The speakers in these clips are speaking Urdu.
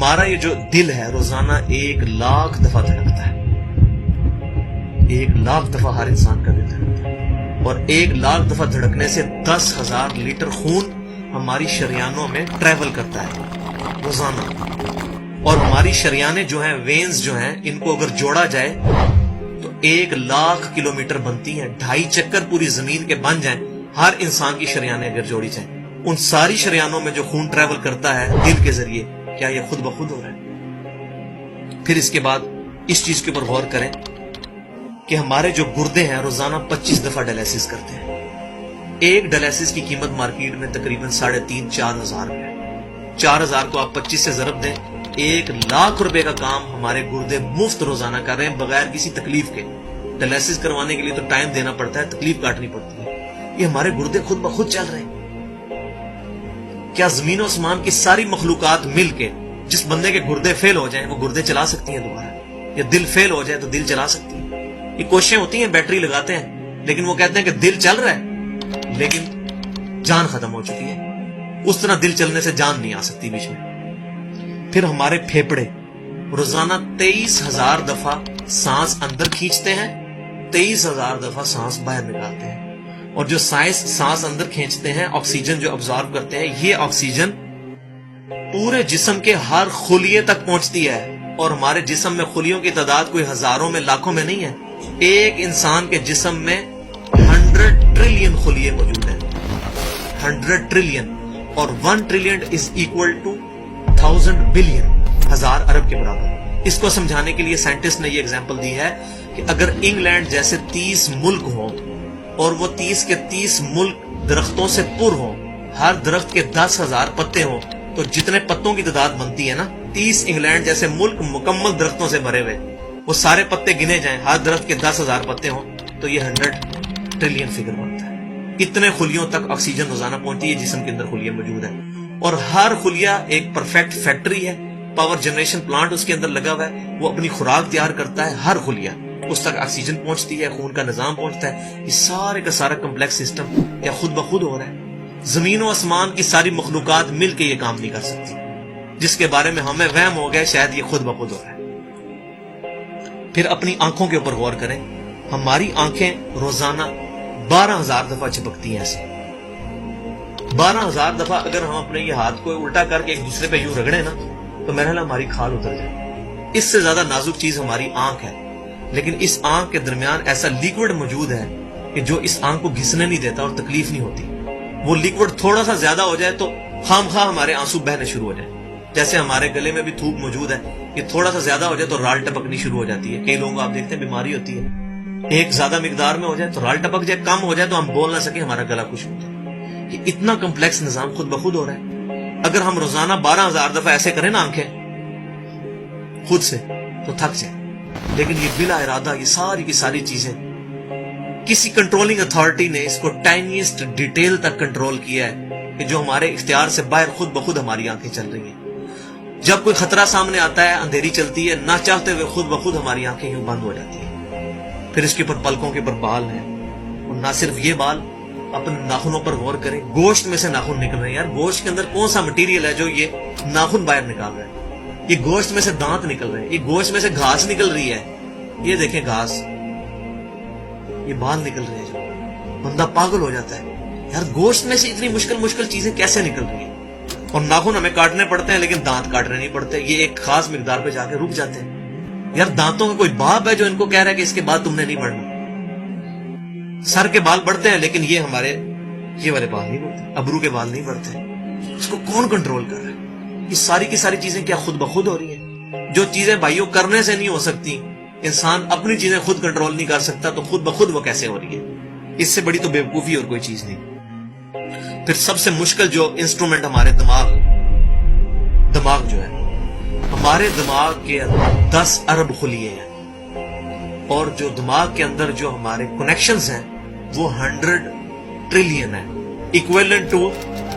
ہمارا یہ جو دل ہے روزانہ 1,00,000 دفعہ دھڑکتا ہے. 1,00,000 دفعہ ہر انسان کا دل دھڑکتا ہے، اور 1,00,000 دفعہ دھڑکنے سے 10,000 لیٹر خون ہماری شریانوں میں ٹریول کرتا ہے روزانہ. اور ہماری شریانیں جو ہیں، وینز جو ہیں، ان کو اگر جوڑا جائے تو 1,00,000 کلومیٹر بنتی ہیں. 2.5 چکر پوری زمین کے بن جائیں ہر انسان کی شریانیں اگر جوڑی جائیں. ان ساری شریانوں میں جو خون ٹریول کرتا ہے دل کے ذریعے، کیا یہ خود بخود ہو رہا ہے؟ پھر اس کے بعد اس چیز کے اوپر غور کریں کہ ہمارے جو گردے ہیں روزانہ 25 دفعہ ڈائلیسس کرتے ہیں. ایک ڈائلیسس کی قیمت مارکیٹ میں تقریباً 3,500-4,000 روپے ہے. 4,000 کو آپ 25 سے ضرب دیں، 1,00,000 روپے کا کام ہمارے گردے مفت روزانہ کر رہے ہیں بغیر کسی تکلیف کے. ڈائلیسس کروانے کے لیے تو ٹائم دینا پڑتا ہے، تکلیف کاٹنی پڑتی ہے. یہ ہمارے گردے خود بخود چل رہے ہیں. کیا زمین و آسمان کی ساری مخلوقات مل کے جس بندے کے گردے فیل ہو جائیں وہ گردے چلا سکتی ہیں دوبارہ؟ یا دل فیل ہو جائے تو دل چلا سکتی ہیں؟ یہ کوششیں ہوتی ہیں، بیٹری لگاتے ہیں، لیکن وہ کہتے ہیں کہ دل چل رہا ہے لیکن جان ختم ہو چکی ہے. اس طرح دل چلنے سے جان نہیں آ سکتی بیچ میں. پھر ہمارے پھیپڑے روزانہ 23,000 دفعہ سانس اندر کھینچتے ہیں، 23,000 دفعہ سانس باہر نکالتے ہیں. اور جو سانس اندر کھینچتے ہیں، آکسیجن جو ابزارو کرتے ہیں، یہ آکسیجن پورے جسم کے ہر خلیے تک پہنچتی ہے. اور ہمارے جسم میں خلیوں کی تعداد کوئی ہزاروں میں لاکھوں میں نہیں ہے. ایک انسان کے جسم میں 100 ٹریلین خلیے موجود ہیں. 100 ٹریلین، اور 1 trillion is equal to 1000 billion, 1000 ارب کے برابر. اس کو سمجھانے کے لیے سائنٹسٹ نے یہ ایگزامپل دی ہے کہ اگر انگلینڈ جیسے 30 ملک ہوں اور وہ 30 کے 30 ملک درختوں سے پر ہوں، ہر درخت کے 10,000 پتے ہوں، تو جتنے پتوں کی تعداد بنتی ہے نا، 30 انگلینڈ جیسے ملک مکمل درختوں سے بھرے ہوئے، وہ سارے پتے گنے جائیں، ہر درخت کے 10,000 پتے ہوں، تو یہ 100 ٹریلین فگر بنتا ہے. اتنے خلیوں تک آکسیجن روزانہ پہنچتی ہے، جسم کے اندر خلیے موجود ہیں. اور ہر خلیہ ایک پرفیکٹ فیکٹری ہے، پاور جنریشن پلانٹ اس کے اندر لگا ہوا ہے. وہ اپنی خوراک تیار کرتا ہے، ہر خلیہ اس تک آکسیجن پہنچتی ہے، خون کا نظام پہنچتا ہے. یہ سارے کا سارا کمپلیکس سسٹم کیا خود بخود ہو رہا ہے؟ زمین و آسمان کی ساری مخلوقات مل کے یہ کام نہیں کر سکتی، جس کے بارے میں ہمیں وہم ہو گیا شاید یہ خود بخود ہو رہا ہے. پھر اپنی آنکھوں کے اوپر غور کریں. ہماری آنکھیں روزانہ 12,000 دفعہ چپکتی ہیں. ایسے 12,000 دفعہ اگر ہم اپنے یہ ہاتھ کو الٹا کر کے ایک دوسرے پہ یوں رگڑیں نا، تو میرا خیال ہماری کھال اتر جائے. اس سے زیادہ نازک چیز ہماری آنکھ ہے. لیکن اس آنکھ کے درمیان ایسا لیکوڈ موجود ہے کہ جو اس آنکھ کو گھسنے نہیں دیتا اور تکلیف نہیں ہوتی. وہ لیکوڈ تھوڑا سا زیادہ ہو جائے تو خام خواہ ہمارے آنسو بہنے شروع ہو جائیں. جیسے ہمارے گلے میں بھی تھوک موجود ہے، یہ تھوڑا سا زیادہ ہو جائے تو رال ٹپکنی شروع ہو جاتی ہے. کئی لوگوں کو آپ دیکھتے ہیں بیماری ہوتی ہے، ایک زیادہ مقدار میں ہو جائے تو رال ٹپک جائے، کم ہو جائے تو ہم بول نہ سکیں، ہمارا گلا خشک ہو جائے. یہ اتنا کمپلیکس نظام خود بخود ہو رہا ہے. اگر ہم روزانہ 12,000 دفعہ ایسے کریں نا آنکھیں خود سے تو تھک جائیں. لیکن یہ بلا ارادہ یہ ساری کی ساری چیزیں کسی کنٹرولنگ اتھارٹی نے اس کو ٹائنیسٹ ڈیٹیل تک کنٹرول کیا ہے کہ جو ہمارے اختیار سے باہر خود بخود ہماری آنکھیں چل رہی ہیں. جب کوئی خطرہ سامنے آتا ہے، اندھیری چلتی ہے، نہ چاہتے ہوئے خود بخود ہماری آنکھیں یوں بند ہو جاتی ہیں. پھر اس کے اوپر پلکوں کے اوپر بال ہیں، اور نہ صرف یہ بال، اپنے ناخنوں پر غور کریں. گوشت میں سے ناخن نکل رہے ہیں. یار گوشت کے اندر کون سا مٹیریل ہے جو یہ ناخن باہر نکال رہا ہے؟ یہ گوشت میں سے دانت نکل رہے ہیں، یہ گوشت میں سے گھاس نکل رہی ہے. یہ دیکھیں گھاس، یہ بال نکل رہے ہیں. جو بندہ پاگل ہو جاتا ہے، یار گوشت میں سے اتنی مشکل چیزیں کیسے نکل رہی ہیں؟ اور ناخن ہمیں کاٹنے پڑتے ہیں لیکن دانت کاٹنے نہیں پڑتے. یہ ایک خاص مقدار پہ جا کے رک جاتے ہیں. یار دانتوں کا کوئی باپ ہے جو ان کو کہہ رہا ہے کہ اس کے بعد تم نے نہیں بڑھنا؟ سر کے بال بڑھتے ہیں لیکن یہ ہمارے یہ والے بال نہیں بڑھتے، ابرو کے بال نہیں بڑھتے. اس کو کون کنٹرول کر رہا ہے؟ یہ ساری کی ساری چیزیں کیا خود بخود ہو رہی ہیں؟ جو چیزیں بھائیوں کرنے سے نہیں ہو سکتی، انسان اپنی چیزیں خود کنٹرول نہیں کر سکتا، تو خود بخود وہ کیسے ہو رہی ہے؟ اس سے بڑی تو بیوقوفی اور کوئی چیز نہیں. پھر سب سے مشکل جو انسٹرومنٹ ہمارے دماغ جو ہے، ہمارے دماغ کے 10 ارب خلیے ہیں، اور جو دماغ کے اندر جو ہمارے کنیکشنز ہیں وہ 100 ٹریلین ہے، equivalent to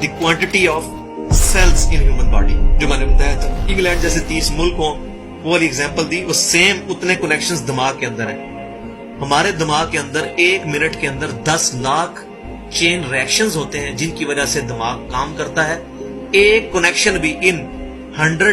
the quantity of cells in human body. جو میں نے بتایا تھا انگلینڈ جیسے 30 ملک ہوں، وہ والی ایگزامپل دی، وہ سیم اتنے کنیکشنز دماغ کے اندر ہیں. ہمارے دماغ کے اندر 1 منٹ کے اندر 10 لاکھ چین ریئیکشنز ہوتے ہیں جن کی وجہ سے دماغ کام کرتا ہے. ایک کنیکشن بھی ان 100